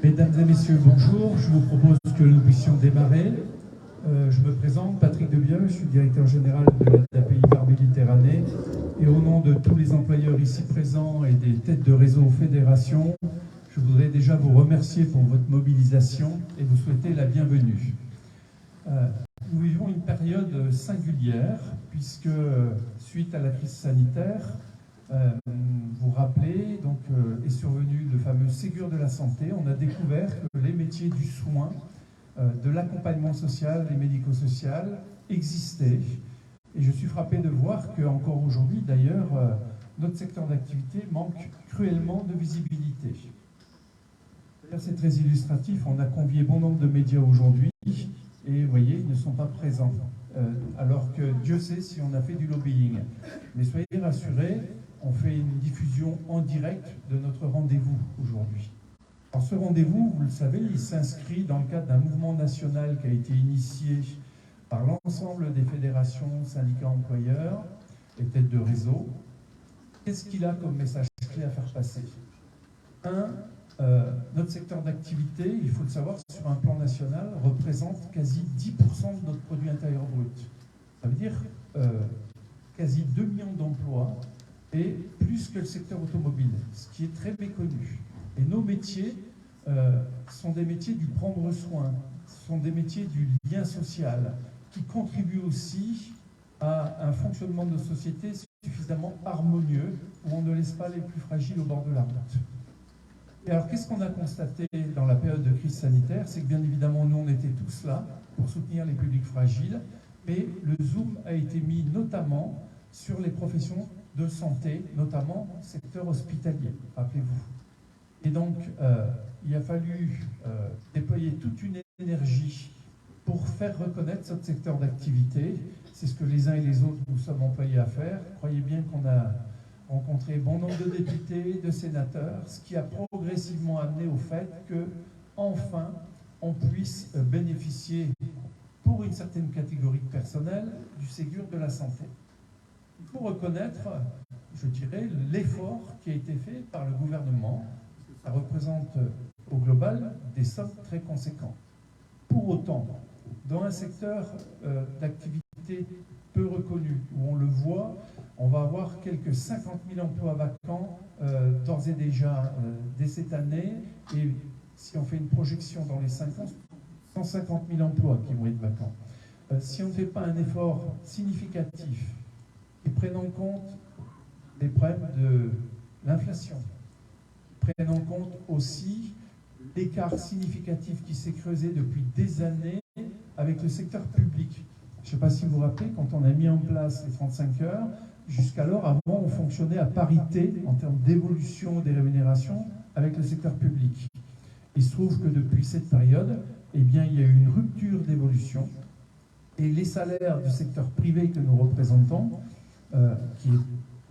Mesdames et messieurs, bonjour. Je vous propose que nous puissions démarrer. Je me présente, Patrick Debieux, je suis directeur général de l'API Var Méditerranée. Et au nom de tous les employeurs ici présents et des têtes de réseau fédération, je voudrais déjà vous remercier pour votre mobilisation et vous souhaiter la bienvenue. Nous vivons une période singulière puisque, suite à la crise sanitaire, vous rappelez, donc, est survenu le fameux Ségur de la santé. On a découvert que les métiers du soin, de l'accompagnement social et médico-social existaient. Et je suis frappé de voir qu'encore aujourd'hui, d'ailleurs, notre secteur d'activité manque cruellement de visibilité. C'est très illustratif. On a convié bon nombre de médias aujourd'hui et, vous voyez, ils ne sont pas présents. Alors que Dieu sait si on a fait du lobbying. Mais soyez rassurés, on fait une diffusion en direct de notre rendez-vous aujourd'hui. Alors ce rendez-vous, vous le savez, il s'inscrit dans le cadre d'un mouvement national qui a été initié par l'ensemble des fédérations, syndicats employeurs et têtes de réseau. Qu'est-ce qu'il a comme message clé à faire passer? Notre secteur d'activité, il faut le savoir, sur un plan national, représente quasi 10% de notre produit intérieur brut. Ça veut dire quasi 2 millions d'emplois et plus que le secteur automobile, ce qui est très méconnu. Et nos métiers sont des métiers du prendre soin, sont des métiers du lien social, qui contribuent aussi à un fonctionnement de société suffisamment harmonieux, où on ne laisse pas les plus fragiles au bord de la route. Et alors, qu'est-ce qu'on a constaté dans la période de crise sanitaire? C'est que bien évidemment, nous, on était tous là pour soutenir les publics fragiles, mais le zoom a été mis notamment sur les professions de santé, notamment secteur hospitalier, rappelez-vous. Et donc, il a fallu déployer toute une énergie pour faire reconnaître notre secteur d'activité. C'est ce que les uns et les autres nous sommes employés à faire. Croyez bien qu'on a rencontré bon nombre de députés, de sénateurs, ce qui a progressivement amené au fait que, enfin, on puisse bénéficier, pour une certaine catégorie de personnel, du Ségur de la santé. Il faut reconnaître, je dirais, l'effort qui a été fait par le gouvernement. Ça représente au global des sommes très conséquentes. Pour autant, dans un secteur d'activité peu reconnu, où on le voit, on va avoir quelques 50 000 emplois vacants d'ores et déjà dès cette année. Et si on fait une projection dans les 5 ans, 150 000 emplois qui vont être vacants. Si on ne fait pas un effort significatif qui prenne en compte les problèmes de l'inflation, prenne en compte aussi l'écart significatif qui s'est creusé depuis des années avec le secteur public. Je ne sais pas si vous vous rappelez, quand on a mis en place les 35 heures, jusqu'alors, avant, on fonctionnait à parité en termes d'évolution des rémunérations avec le secteur public. Il se trouve que depuis cette période, eh bien, il y a eu une rupture d'évolution et les salaires du secteur privé que nous représentons, qui est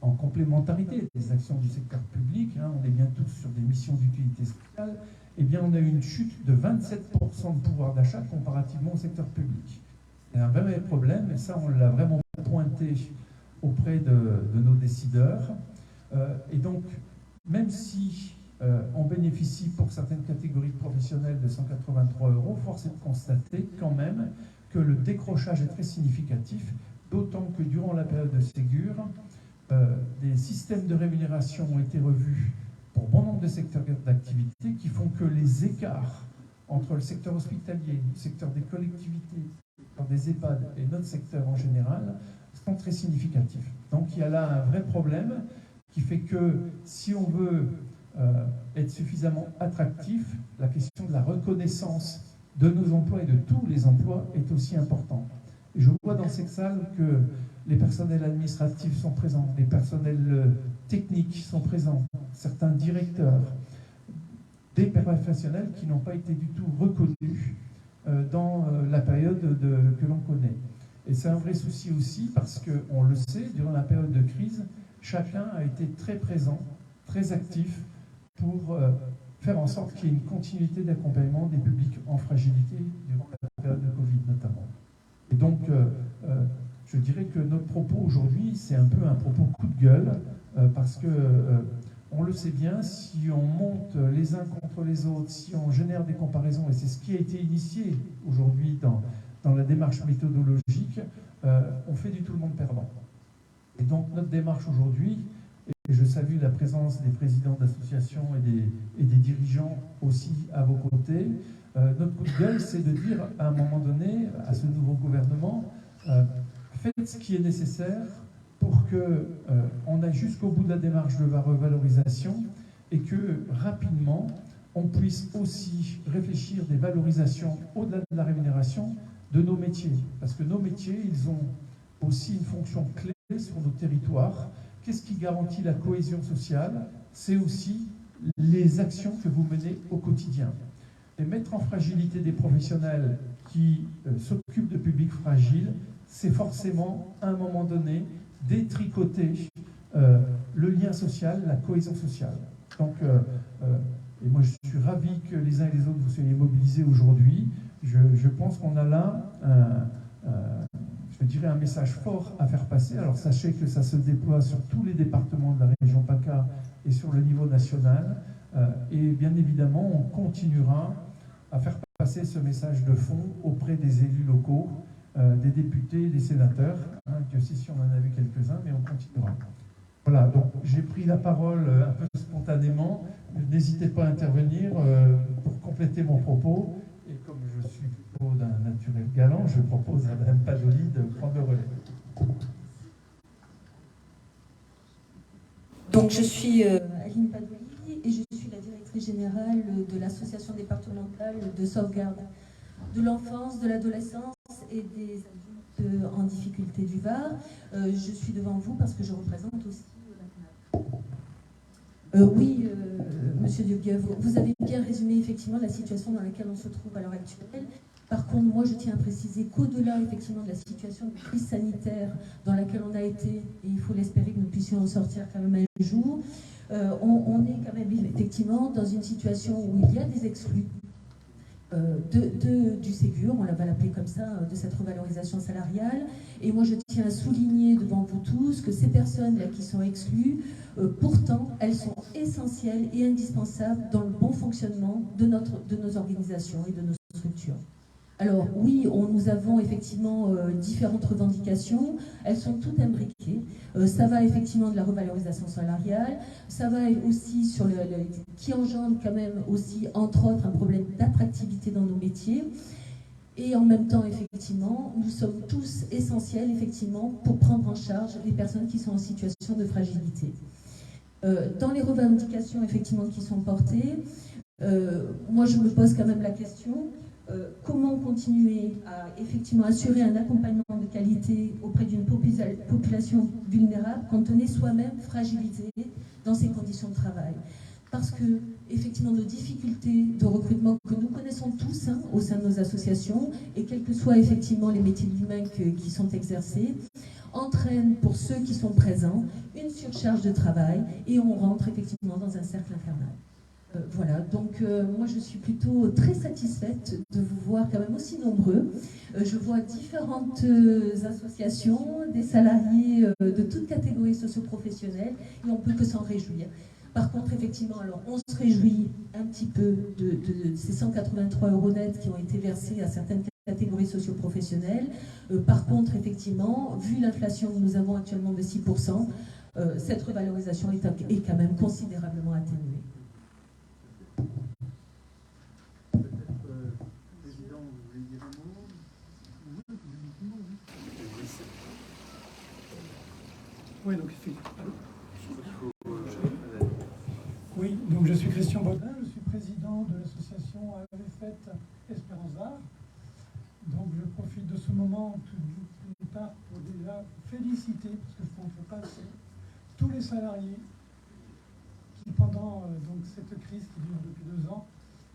en complémentarité des actions du secteur public, on est bien tous sur des missions d'utilité sociale, eh bien, on a eu une chute de 27% de pouvoir d'achat comparativement au secteur public. C'est un vrai problème, et ça, on l'a vraiment pointé auprès de nos décideurs. Et donc, même si on bénéficie pour certaines catégories professionnelles de 183 €, force est de constater quand même que le décrochage est très significatif, d'autant que durant la période de Ségur, des systèmes de rémunération ont été revus pour bon nombre de secteurs d'activité qui font que les écarts entre le secteur hospitalier, le secteur des collectivités, le secteur des EHPAD et notre secteur en général sont très significatifs. Donc il y a là un vrai problème qui fait que si on veut être suffisamment attractif, la question de la reconnaissance de nos emplois et de tous les emplois est aussi importante. Et je vois dans cette salle que les personnels administratifs sont présents, les personnels techniques sont présents, certains directeurs, des professionnels qui n'ont pas été du tout reconnus dans la période que l'on connaît. Et c'est un vrai souci aussi parce qu'on le sait, durant la période de crise, chacun a été très présent, très actif pour faire en sorte qu'il y ait une continuité d'accompagnement des publics en fragilité durant la période de Covid notamment. Et donc, je dirais que notre propos aujourd'hui, c'est un peu un propos coup de gueule, parce que on le sait bien, si on monte les uns contre les autres, si on génère des comparaisons, et c'est ce qui a été initié aujourd'hui dans la démarche méthodologique, on fait du tout le monde perdant. Et donc notre démarche aujourd'hui, et je salue la présence des présidents d'associations et des dirigeants aussi à vos côtés, notre coup de gueule, c'est de dire à un moment donné à ce nouveau gouvernement, faites ce qui est nécessaire pour qu'on aille jusqu'au bout de la démarche de la revalorisation et que rapidement on puisse aussi réfléchir des valorisations au-delà de la rémunération de nos métiers. Parce que nos métiers, ils ont aussi une fonction clé sur nos territoires. Qu'est-ce qui garantit la cohésion sociale? C'est aussi les actions que vous menez au quotidien. Et mettre en fragilité des professionnels qui s'occupent de publics fragiles, c'est forcément, à un moment donné, détricoter le lien social, la cohésion sociale. Donc, et moi je suis ravi que les uns et les autres vous soyez mobilisés aujourd'hui. Je pense qu'on a là je dirais un message fort à faire passer. Alors sachez que ça se déploie sur tous les départements de la région PACA et sur le niveau national. Et bien évidemment, on continuera à faire passer ce message de fond auprès des élus locaux, des députés, des sénateurs. Dieu sait si on en a vu quelques-uns, mais on continuera. Voilà, donc j'ai pris la parole un peu spontanément. N'hésitez pas à intervenir pour compléter mon propos. Et comme je suis plutôt d'un naturel galant, je propose à Mme Padoli de prendre le relais. Donc je suis Aline Padoli et je suis la directrice générale de l'association départementale de sauvegarde de l'enfance, de l'adolescence et des adultes en difficulté du Var. Je suis devant vous parce que je représente aussi oui, Monsieur Dieugueux, vous avez bien résumé effectivement la situation dans laquelle on se trouve à l'heure actuelle. Par contre, moi, je tiens à préciser qu'au-delà effectivement de la situation de crise sanitaire dans laquelle on a été, et il faut l'espérer que nous puissions en sortir quand même un jour, on est quand même effectivement dans une situation où il y a des exclus du Ségur, on va l'appeler comme ça, de cette revalorisation salariale. Et moi, je tiens à souligner devant vous tous que ces personnes-là qui sont exclues, pourtant, elles sont essentielles et indispensables dans le bon fonctionnement de nos organisations et de nos structures. Alors oui, nous avons effectivement différentes revendications, elles sont toutes imbriquées. Ça va effectivement de la revalorisation salariale, ça va aussi sur qui engendre quand même aussi, entre autres, un problème d'attractivité dans nos métiers. Et en même temps, effectivement, nous sommes tous essentiels, effectivement, pour prendre en charge les personnes qui sont en situation de fragilité. Dans les revendications, effectivement, qui sont portées, moi, je me pose quand même la question, comment continuer à effectivement assurer un accompagnement de qualité auprès d'une population vulnérable quand on est soi-même fragilisé dans ses conditions de travail. Parce que, effectivement, nos difficultés de recrutement que nous connaissons tous au sein de nos associations, et quels que soient effectivement les métiers humains qui sont exercés, entraînent pour ceux qui sont présents une surcharge de travail et on rentre effectivement dans un cercle infernal. Voilà, donc moi je suis plutôt très satisfaite de vous voir quand même aussi nombreux. Je vois différentes associations, des salariés de toutes catégories socio-professionnelles et on peut que s'en réjouir. Par contre, effectivement, alors on se réjouit un petit peu de ces 183 € nets qui ont été versés à certaines catégories socio-professionnelles. Par contre, effectivement, vu l'inflation que nous avons actuellement de 6%, cette revalorisation est quand même considérablement atténuée. Oui, donc je suis Christian Baudin, je suis président de l'association AVFET Espérance d'Art. Donc je profite de ce moment d'une part pour déjà féliciter, parce que je ne fais pas assez, tous les salariés qui pendant donc cette crise qui dure depuis 2 ans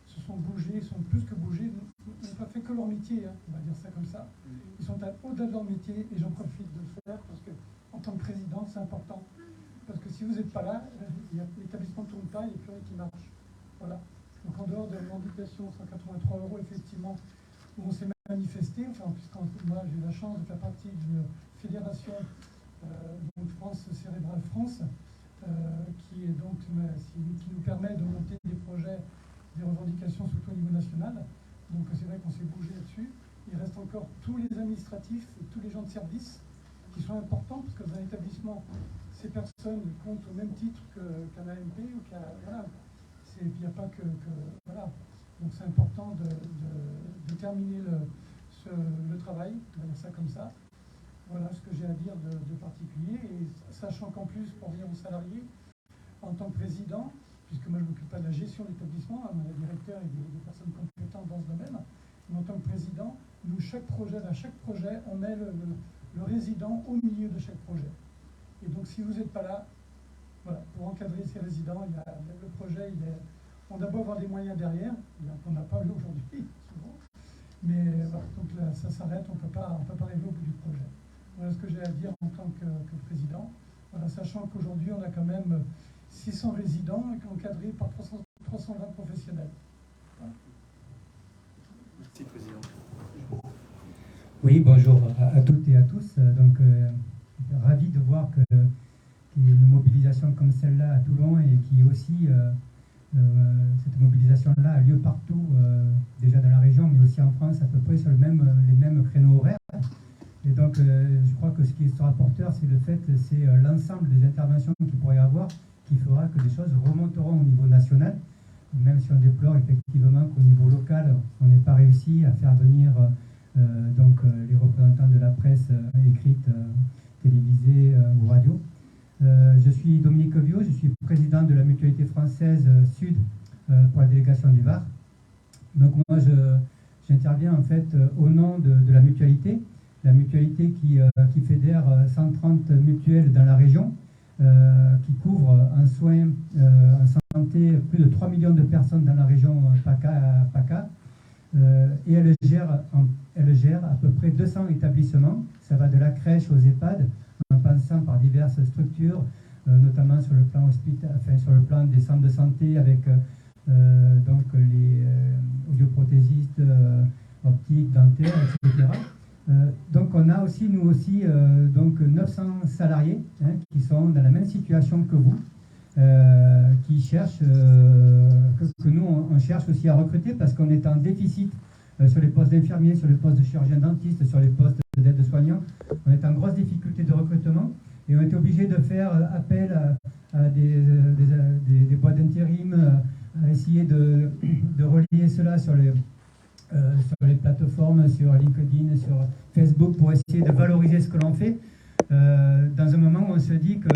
se sont bougés, sont plus que bougés, n'ont pas fait que leur métier, on va dire ça comme ça. Ils sont au-delà de leur métier et j'en profite de le faire parce que en tant que président, c'est important. Parce que si vous n'êtes pas là, l'établissement ne tourne pas, il n'y a plus rien qui marche. Voilà. Donc en dehors de la revendication 183 €, effectivement, où on s'est manifesté, enfin, puisque moi j'ai la chance de faire partie d'une fédération donc France Cérébrale France, qui est donc qui nous permet de monter des projets, des revendications surtout au niveau national. Donc c'est vrai qu'on s'est bougé là-dessus. Il reste encore tous les administratifs et tous les gens de service qui sont importants, parce que dans un établissement, ces personnes comptent au même titre qu'un AMP ou qu'un... Voilà. Il n'y a pas que voilà. Donc c'est important de terminer le travail, on va dire ça comme ça. Voilà ce que j'ai à dire de particulier. Et sachant qu'en plus, pour revenir aux salariés, en tant que président, puisque moi je ne m'occupe pas de la gestion de l'établissement, on a des directeurs et des personnes compétentes dans ce domaine, mais en tant que président, nous, dans chaque projet, on met le résident au milieu de chaque projet. Et donc si vous n'êtes pas là, voilà, pour encadrer ces résidents, le projet, on doit d'abord avoir des moyens derrière, qu'on n'a pas aujourd'hui, souvent. Mais voilà, donc là, ça s'arrête, on ne peut pas arriver au bout du projet. Voilà ce que j'ai à dire en tant que président. Voilà, sachant qu'aujourd'hui, on a quand même 600 résidents encadrés par 320 professionnels. Voilà. Merci, Président. Oui, bonjour à toutes et à tous. Donc, ravi de voir qu'il y a une mobilisation comme celle-là à Toulon et qui aussi, cette mobilisation-là a lieu partout, déjà dans la région, mais aussi en France, à peu près sur les mêmes créneaux horaires. Et donc, je crois que ce qui sera porteur, c'est l'ensemble des interventions qu'il pourrait y avoir qui fera que les choses remonteront au niveau national, même si on déplore effectivement qu'au niveau local, on n'ait pas réussi à faire venir les représentants de la presse écrite, télévisée ou radio. Je suis Dominique Viau, je suis président de la Mutualité française Sud pour la délégation du Var. Donc moi, j'interviens en fait au nom de la mutualité. La mutualité qui fédère 130 mutuelles dans la région, qui couvre en soins, en santé, plus de 3 millions de personnes dans la région PACA. Et elle gère à peu près 200 établissements. Ça va de la crèche aux EHPAD, en passant par diverses structures, notamment sur le plan des centres de santé avec donc les audioprothésistes, optiques, dentaires, etc. Donc on a aussi, nous aussi, donc 900 salariés qui sont dans la même situation que vous, qui cherchent, que nous on cherche aussi à recruter parce qu'on est en déficit sur les postes d'infirmiers, sur les postes de chirurgiens-dentistes, sur les postes d'aides-soignants. On est en grosse difficulté de recrutement et on était obligé de faire appel à des boîtes d'intérim, à essayer de relier cela sur les plateformes, sur LinkedIn, sur Facebook, pour essayer de valoriser ce que l'on fait, dans un moment où on se dit que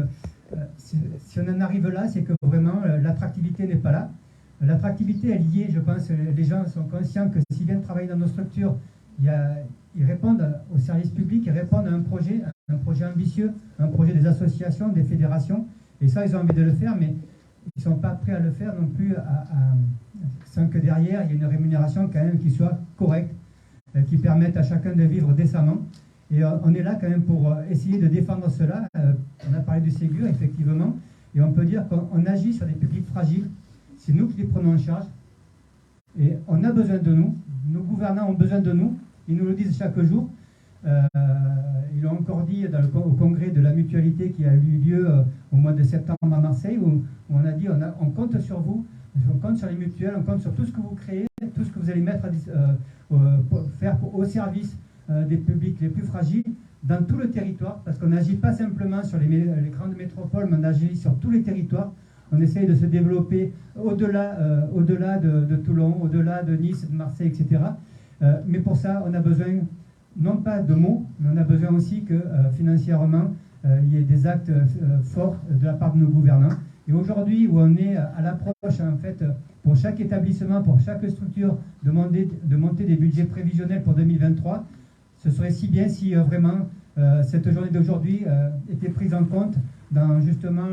si on en arrive là, c'est que vraiment l'attractivité n'est pas là. L'attractivité est liée, je pense, les gens sont conscients que s'ils viennent travailler dans nos structures, ils répondent au service public, ils répondent à un projet ambitieux, un projet des associations, des fédérations, et ça, ils ont envie de le faire, mais ils ne sont pas prêts à le faire non plus sans que derrière, il y ait une rémunération quand même qui soit correcte, qui permette à chacun de vivre décemment. Et on est là quand même pour essayer de défendre cela. On a parlé du Ségur, effectivement, et on peut dire qu'on agit sur des publics fragiles. C'est nous qui les prenons en charge. Et on a besoin de nous. Nos gouvernants ont besoin de nous. Ils nous le disent chaque jour. Ils l'ont encore dit au congrès de la mutualité qui a eu lieu au mois de septembre à Marseille, où on a dit on compte sur vous, on compte sur les mutuelles, on compte sur tout ce que vous créez, tout ce que vous allez mettre faire au service des publics les plus fragiles dans tout le territoire, parce qu'on n'agit pas simplement sur les grandes métropoles, mais on agit sur tous les territoires. On essaye de se développer au-delà de Toulon, au-delà de Nice, de Marseille, etc. Mais pour ça, on a besoin non pas de mots, mais on a besoin aussi que financièrement, il y ait des actes forts de la part de nos gouvernants. Et aujourd'hui, où on est à l'approche, en fait, pour chaque établissement, pour chaque structure, de monter des budgets prévisionnels pour 2023, ce serait si bien si vraiment cette journée d'aujourd'hui était prise en compte justement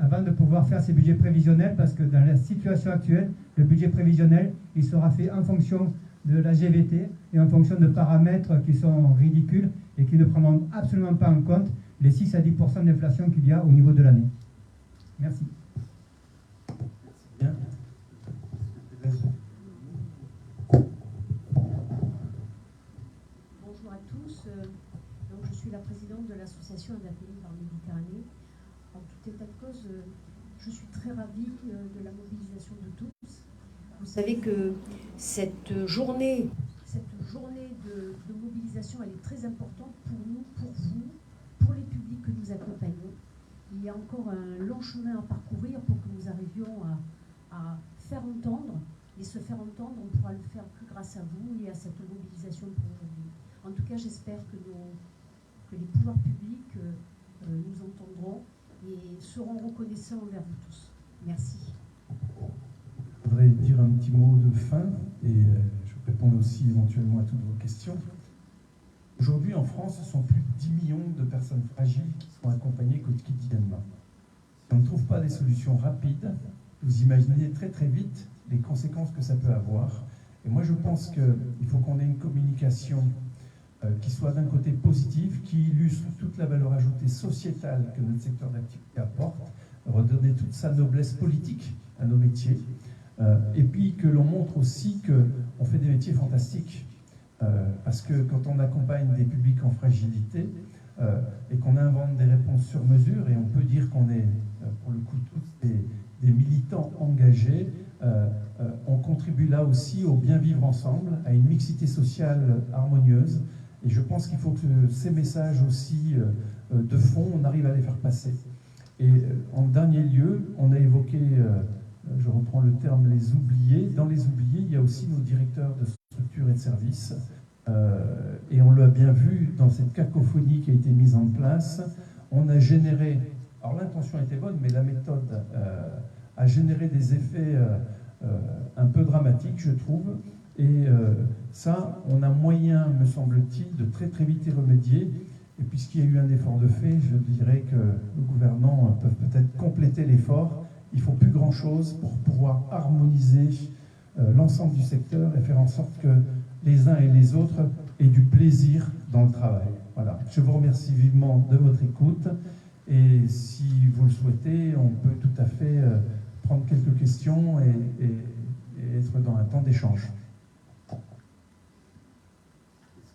avant de pouvoir faire ces budgets prévisionnels, parce que dans la situation actuelle, le budget prévisionnel, il sera fait en fonction de la GVT et en fonction de paramètres qui sont ridicules et qui ne prendront absolument pas en compte les 6 à 10% d'inflation qu'il y a au niveau de l'année. Merci. Bien. Bonjour à tous. Donc je suis la présidente de l'association ADAPI par Méditerranée. En tout état de cause, je suis très ravie de la mobilisation de tous. Vous savez que cette journée de mobilisation, elle est très importante pour nous, pour vous, pour les publics que nous accompagnons. Il y a encore un long chemin à parcourir pour que nous arrivions à faire entendre. Et se faire entendre, on pourra le faire que grâce à vous et à cette mobilisation pour aujourd'hui. En tout cas, j'espère que les pouvoirs publics nous entendront et seront reconnaissants envers vous tous. Merci. Je voudrais dire un petit mot de fin et je réponds aussi éventuellement à toutes vos questions. Aujourd'hui, en France, ce sont plus de 10 millions de personnes fragiles qui sont accompagnées quotidiennement. Si on ne trouve pas des solutions rapides, vous imaginez très très vite les conséquences que ça peut avoir. Et moi, je pense qu'il faut qu'on ait une communication qui soit d'un côté positive, qui illustre toute la valeur ajoutée sociétale que notre secteur d'activité apporte, redonner toute sa noblesse politique à nos métiers, et puis que l'on montre aussi qu'on fait des métiers fantastiques. Parce que quand on accompagne des publics en fragilité et qu'on invente des réponses sur mesure, et on peut dire qu'on est, pour le coup, tous des militants engagés, on contribue là aussi au bien vivre ensemble, à une mixité sociale harmonieuse. Et je pense qu'il faut que ces messages aussi de fond, on arrive à les faire passer. Et en dernier lieu, on a évoqué, je reprends le terme, les oubliés. Dans les oubliés, il y a aussi nos directeurs de structures et de services. Et on l'a bien vu dans cette cacophonie qui a été mise en place. On a généré, alors l'intention était bonne, mais la méthode a généré des effets un peu dramatiques, je trouve. Et ça, on a moyen, me semble-t-il, de très très vite y remédier. Et puisqu'il y a eu un effort de fait, je dirais que le gouvernement peut peut-être compléter l'effort. Il ne faut plus grand-chose pour pouvoir harmoniser l'ensemble du secteur et faire en sorte que les uns et les autres aient du plaisir dans le travail. Voilà. Je vous remercie vivement de votre écoute. Et si vous le souhaitez, on peut tout à fait prendre quelques questions et être dans un temps d'échange.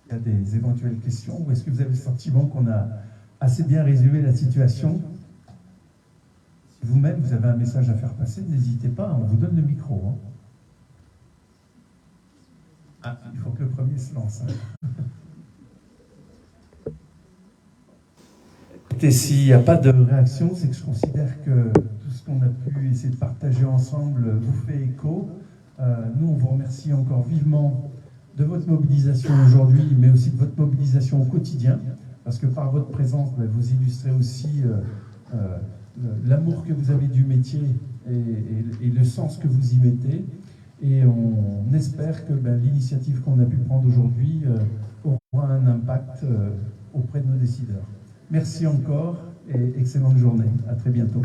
Il y a des éventuelles questions ou est-ce que vous avez le sentiment qu'on a assez bien résumé la situation? Si vous-même vous avez un message à faire passer, n'hésitez pas, on vous donne le micro. Hein. Ah, il faut que le premier se lance. Hein. Écoutez, s'il n'y a pas de réaction, c'est que je considère que tout ce qu'on a pu essayer de partager ensemble vous fait écho. Nous, on vous remercie encore vivement de votre mobilisation aujourd'hui, mais aussi de votre mobilisation au quotidien, parce que par votre présence, vous illustrez aussi l'amour que vous avez du métier et le sens que vous y mettez. Et on espère que l'initiative qu'on a pu prendre aujourd'hui aura un impact auprès de nos décideurs. Merci encore et excellente journée. À très bientôt.